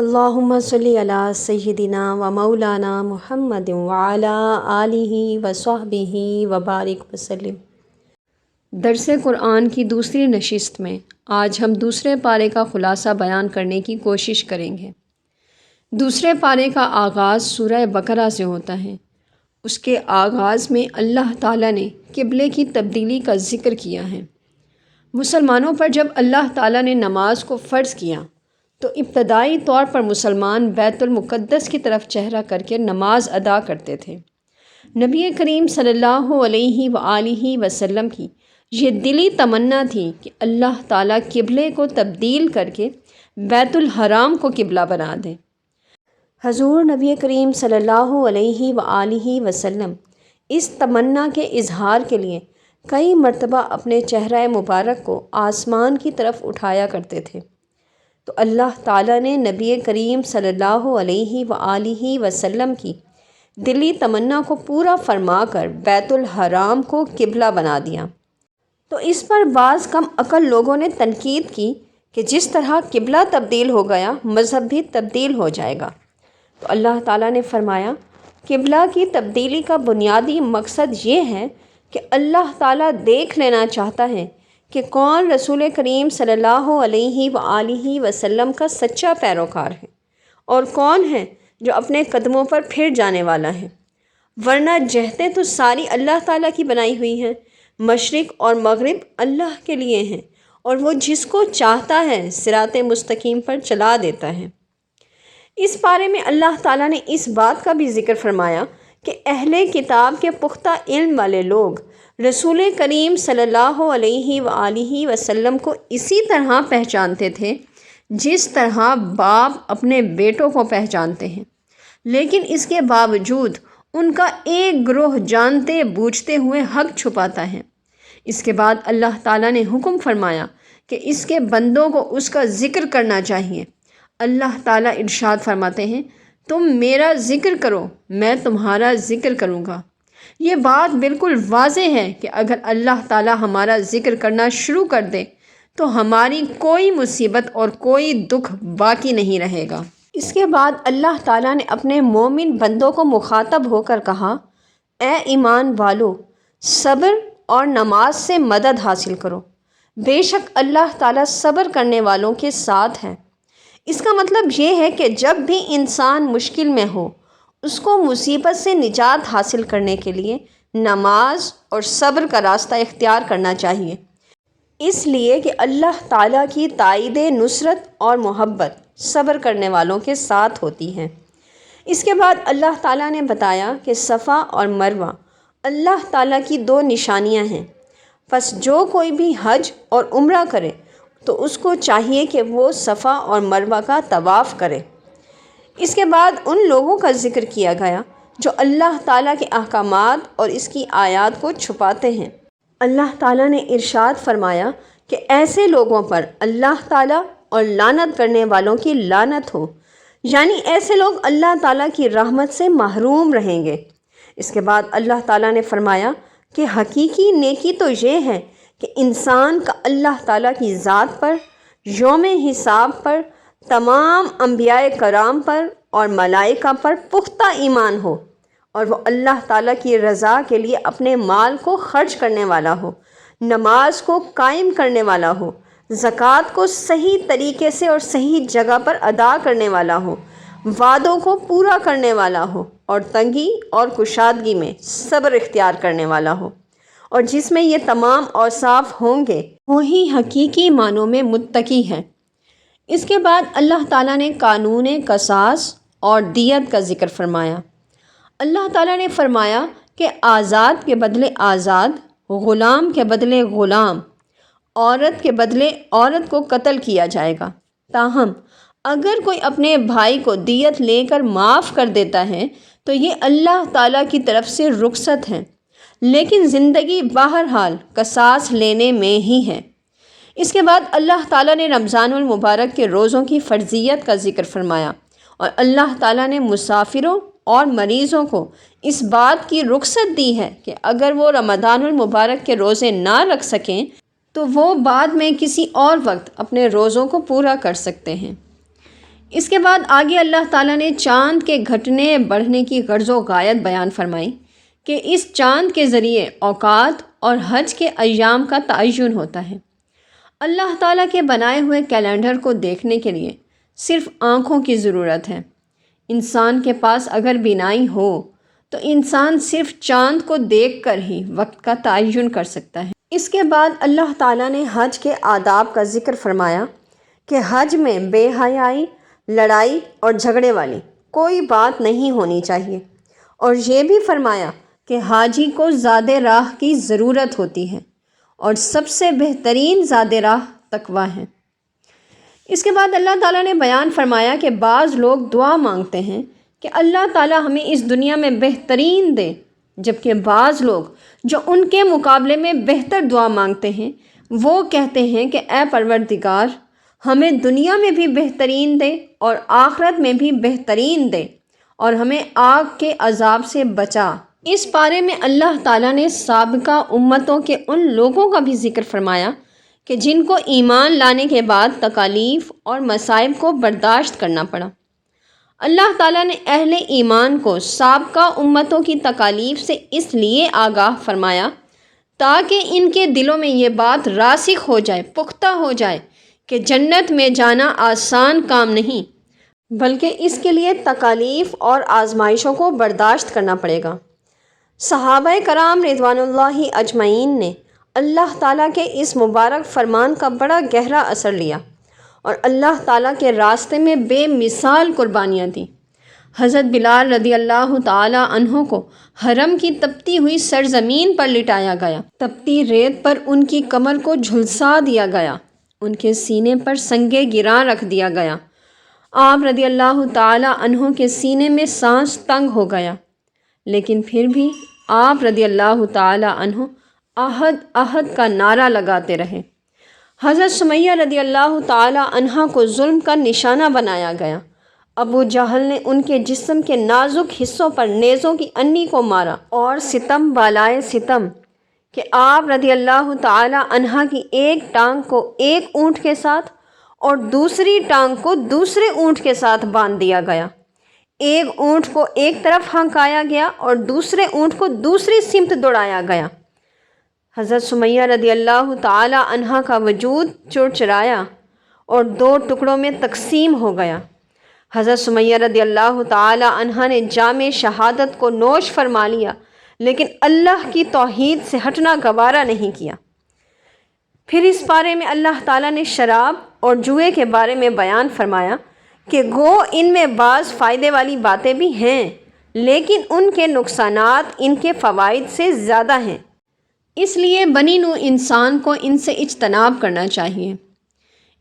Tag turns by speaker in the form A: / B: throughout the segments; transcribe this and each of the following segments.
A: اللہم صلی علی سیدنا و مولانا محمد وعلی آلہ و صحبہ وبارک وسلم۔ درس قرآن کی دوسری نشست میں آج ہم دوسرے پارے کا خلاصہ بیان کرنے کی کوشش کریں گے۔ دوسرے پارے کا آغاز سورہ بقرہ سے ہوتا ہے۔ اس کے آغاز میں اللہ تعالیٰ نے قبلے کی تبدیلی کا ذکر کیا ہے۔ مسلمانوں پر جب اللہ تعالیٰ نے نماز کو فرض کیا تو ابتدائی طور پر مسلمان بیت المقدس کی طرف چہرہ کر کے نماز ادا کرتے تھے۔ نبی کریم صلی اللہ علیہ وآلہ وسلم کی یہ دلی تمنا تھی کہ اللہ تعالیٰ قبلے کو تبدیل کر کے بیت الحرام کو قبلہ بنا دے۔ حضور نبی کریم صلی اللہ علیہ وآلہ وسلم اس تمنا کے اظہار کے لیے کئی مرتبہ اپنے چہرہ مبارک کو آسمان کی طرف اٹھایا کرتے تھے، تو اللہ تعالیٰ نے نبی کریم صلی اللہ علیہ وآلہ وسلم کی دلی تمنا کو پورا فرما کر بیت الحرام کو قبلہ بنا دیا۔ تو اس پر بعض کم عقل لوگوں نے تنقید کی کہ جس طرح قبلہ تبدیل ہو گیا مذہب بھی تبدیل ہو جائے گا۔ تو اللہ تعالیٰ نے فرمایا قبلہ کی تبدیلی کا بنیادی مقصد یہ ہے کہ اللہ تعالیٰ دیکھ لینا چاہتا ہے کہ کون رسول کریم صلی اللہ علیہ وآلہ وسلم کا سچا پیروکار ہے اور کون ہے جو اپنے قدموں پر پھر جانے والا ہے، ورنہ جہتیں تو ساری اللہ تعالیٰ کی بنائی ہوئی ہیں، مشرق اور مغرب اللہ کے لیے ہیں اور وہ جس کو چاہتا ہے صراط مستقیم پر چلا دیتا ہے۔ اس بارے میں اللہ تعالیٰ نے اس بات کا بھی ذکر فرمایا کہ اہل کتاب کے پختہ علم والے لوگ رسول کریم صلی اللہ علیہ وآلہ وسلم کو اسی طرح پہچانتے تھے جس طرح باپ اپنے بیٹوں کو پہچانتے ہیں، لیکن اس کے باوجود ان کا ایک گروہ جانتے بوجھتے ہوئے حق چھپاتا ہے۔ اس کے بعد اللہ تعالیٰ نے حکم فرمایا کہ اس کے بندوں کو اس کا ذکر کرنا چاہیے۔ اللہ تعالیٰ ارشاد فرماتے ہیں، تم میرا ذکر کرو میں تمہارا ذکر کروں گا۔ یہ بات بالکل واضح ہے کہ اگر اللہ تعالیٰ ہمارا ذکر کرنا شروع کر دے تو ہماری کوئی مصیبت اور کوئی دکھ باقی نہیں رہے گا۔ اس کے بعد اللہ تعالیٰ نے اپنے مومن بندوں کو مخاطب ہو کر کہا، اے ایمان والو، صبر اور نماز سے مدد حاصل کرو، بے شک اللہ تعالیٰ صبر کرنے والوں کے ساتھ ہے۔ اس کا مطلب یہ ہے کہ جب بھی انسان مشکل میں ہو اس کو مصیبت سے نجات حاصل کرنے کے لیے نماز اور صبر کا راستہ اختیار کرنا چاہیے، اس لیے کہ اللہ تعالیٰ کی تائید نصرت اور محبت صبر کرنے والوں کے ساتھ ہوتی ہے۔ اس کے بعد اللہ تعالیٰ نے بتایا کہ صفا اور مروہ اللہ تعالیٰ کی دو نشانیاں ہیں، پس جو کوئی بھی حج اور عمرہ کرے تو اس کو چاہیے کہ وہ صفا اور مروہ کا طواف کرے۔ اس کے بعد ان لوگوں کا ذکر کیا گیا جو اللہ تعالیٰ کے احکامات اور اس کی آیات کو چھپاتے ہیں۔ اللہ تعالیٰ نے ارشاد فرمایا کہ ایسے لوگوں پر اللہ تعالیٰ اور لعنت کرنے والوں کی لعنت ہو، یعنی ایسے لوگ اللہ تعالیٰ کی رحمت سے محروم رہیں گے۔ اس کے بعد اللہ تعالیٰ نے فرمایا کہ حقیقی نیکی تو یہ ہے کہ انسان کا اللہ تعالیٰ کی ذات پر، یوم حساب پر، تمام انبیاء کرام پر اور ملائکہ پر پختہ ایمان ہو اور وہ اللہ تعالیٰ کی رضا کے لیے اپنے مال کو خرچ کرنے والا ہو، نماز کو قائم کرنے والا ہو، زکوٰۃ کو صحیح طریقے سے اور صحیح جگہ پر ادا کرنے والا ہو، وعدوں کو پورا کرنے والا ہو اور تنگی اور کشادگی میں صبر اختیار کرنے والا ہو، اور جس میں یہ تمام اوصاف ہوں گے وہی حقیقی معنوں میں متقی ہے۔ اس کے بعد اللہ تعالیٰ نے قانون قصاص اور دیت کا ذکر فرمایا۔ اللہ تعالیٰ نے فرمایا کہ آزاد کے بدلے آزاد، غلام کے بدلے غلام، عورت کے بدلے عورت کو قتل کیا جائے گا۔ تاہم اگر کوئی اپنے بھائی کو دیت لے کر معاف کر دیتا ہے تو یہ اللہ تعالیٰ کی طرف سے رخصت ہے، لیکن زندگی بہرحال قصاص لینے میں ہی ہے۔ اس کے بعد اللہ تعالیٰ نے رمضان المبارک کے روزوں کی فرضیت کا ذکر فرمایا اور اللہ تعالیٰ نے مسافروں اور مریضوں کو اس بات کی رخصت دی ہے کہ اگر وہ رمضان المبارک کے روزے نہ رکھ سکیں تو وہ بعد میں کسی اور وقت اپنے روزوں کو پورا کر سکتے ہیں۔ اس کے بعد آگے اللہ تعالیٰ نے چاند کے گھٹنے بڑھنے کی غرض و غایت بیان فرمائی کہ اس چاند کے ذریعے اوقات اور حج کے ایام کا تعین ہوتا ہے۔ اللہ تعالیٰ کے بنائے ہوئے کیلنڈر کو دیکھنے کے لیے صرف آنکھوں کی ضرورت ہے۔ انسان کے پاس اگر بینائی ہو تو انسان صرف چاند کو دیکھ کر ہی وقت کا تعین کر سکتا ہے۔ اس کے بعد اللہ تعالیٰ نے حج کے آداب کا ذکر فرمایا کہ حج میں بے حیائی، لڑائی اور جھگڑے والی کوئی بات نہیں ہونی چاہیے، اور یہ بھی فرمایا کہ حاجی کو زاد راہ کی ضرورت ہوتی ہے اور سب سے بہترین زاد راہ تقویٰ ہے۔ اس کے بعد اللہ تعالیٰ نے بیان فرمایا کہ بعض لوگ دعا مانگتے ہیں کہ اللہ تعالیٰ ہمیں اس دنیا میں بہترین دے، جبکہ بعض لوگ جو ان کے مقابلے میں بہتر دعا مانگتے ہیں وہ کہتے ہیں کہ اے پروردگار، ہمیں دنیا میں بھی بہترین دے اور آخرت میں بھی بہترین دے اور ہمیں آگ کے عذاب سے بچا۔ اس بارے میں اللہ تعالیٰ نے سابقہ امتوں کے ان لوگوں کا بھی ذکر فرمایا کہ جن کو ایمان لانے کے بعد تکالیف اور مصائب کو برداشت کرنا پڑا۔ اللہ تعالیٰ نے اہل ایمان کو سابقہ امتوں کی تکالیف سے اس لیے آگاہ فرمایا تاکہ ان کے دلوں میں یہ بات راسخ ہو جائے، پختہ ہو جائے کہ جنت میں جانا آسان کام نہیں، بلکہ اس کے لیے تکالیف اور آزمائشوں کو برداشت کرنا پڑے گا۔ صحابہ کرام رضوان اللہ اجمعین نے اللہ تعالیٰ کے اس مبارک فرمان کا بڑا گہرا اثر لیا اور اللہ تعالیٰ کے راستے میں بے مثال قربانیاں دیں۔ حضرت بلال رضی اللہ تعالیٰ عنہ کو حرم کی تپتی ہوئی سرزمین پر لٹایا گیا، تپتی ریت پر ان کی کمر کو جھلسا دیا گیا، ان کے سینے پر سنگ گراں رکھ دیا گیا۔ آپ رضی اللہ تعالیٰ عنہ کے سینے میں سانس تنگ ہو گیا، لیکن پھر بھی آپ رضی اللہ تعالیٰ عنہ احد احد کا نعرہ لگاتے رہے۔ حضرت سمیہ رضی اللہ تعالیٰ عنہ کو ظلم کا نشانہ بنایا گیا۔ ابو جہل نے ان کے جسم کے نازک حصوں پر نیزوں کی انی کو مارا، اور ستم بالائے ستم کہ آپ رضی اللہ تعالیٰ عنہ کی ایک ٹانگ کو ایک اونٹ کے ساتھ اور دوسری ٹانگ کو دوسرے اونٹ کے ساتھ باندھ دیا گیا۔ ایک اونٹ کو ایک طرف ہنکایا گیا اور دوسرے اونٹ کو دوسری سمت دوڑایا گیا۔ حضرت سمیہ رضی اللہ تعالیٰ عنہ کا وجود چرچرایا اور دو ٹکڑوں میں تقسیم ہو گیا۔ حضرت سمیہ رضی اللہ تعالیٰ عنہ نے جام شہادت کو نوش فرما لیا، لیکن اللہ کی توحید سے ہٹنا گوارا نہیں کیا۔ پھر اس بارے میں اللہ تعالیٰ نے شراب اور جوئے کے بارے میں بیان فرمایا کہ گو ان میں بعض فائدے والی باتیں بھی ہیں، لیکن ان کے نقصانات ان کے فوائد سے زیادہ ہیں، اس لیے بنی نوع انسان کو ان سے اجتناب کرنا چاہیے۔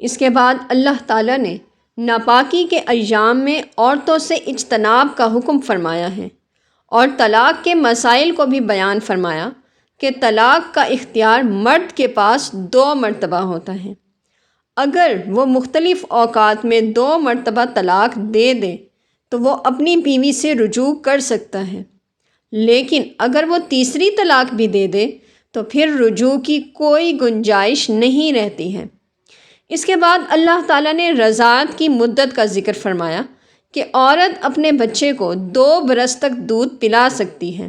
A: اس کے بعد اللہ تعالیٰ نے ناپاکی کے ایام میں عورتوں سے اجتناب کا حکم فرمایا ہے، اور طلاق کے مسائل کو بھی بیان فرمایا کہ طلاق کا اختیار مرد کے پاس 2 مرتبہ ہوتا ہے۔ اگر وہ مختلف اوقات میں 2 مرتبہ طلاق دے دے تو وہ اپنی بیوی سے رجوع کر سکتا ہے، لیکن اگر وہ تیسری طلاق بھی دے دے تو پھر رجوع کی کوئی گنجائش نہیں رہتی ہے۔ اس کے بعد اللہ تعالیٰ نے رضاعت کی مدت کا ذکر فرمایا کہ عورت اپنے بچے کو 2 برس تک دودھ پلا سکتی ہے۔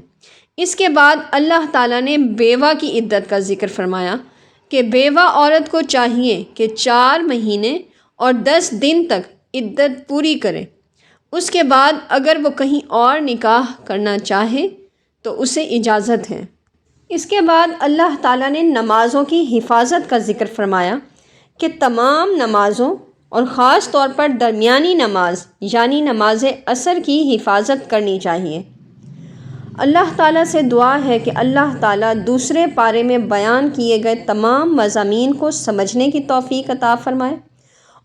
A: اس کے بعد اللہ تعالیٰ نے بیوہ کی عدت کا ذکر فرمایا کہ بیوہ عورت کو چاہیے کہ 4 مہینے اور 10 دن تک عدت پوری کرے۔ اس کے بعد اگر وہ کہیں اور نکاح کرنا چاہے تو اسے اجازت ہے۔ اس کے بعد اللہ تعالیٰ نے نمازوں کی حفاظت کا ذکر فرمایا کہ تمام نمازوں اور خاص طور پر درمیانی نماز یعنی نماز عصر کی حفاظت کرنی چاہیے۔ اللہ تعالیٰ سے دعا ہے کہ اللہ تعالیٰ دوسرے پارے میں بیان کیے گئے تمام مضامین کو سمجھنے کی توفیق عطا فرمائے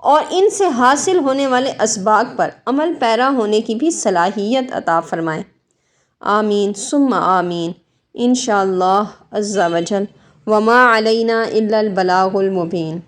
A: اور ان سے حاصل ہونے والے اسباق پر عمل پیرا ہونے کی بھی صلاحیت عطا فرمائے۔ آمین ثم آمین انشاءاللہ عز و جل، وما علینا الا البلاغ المبین۔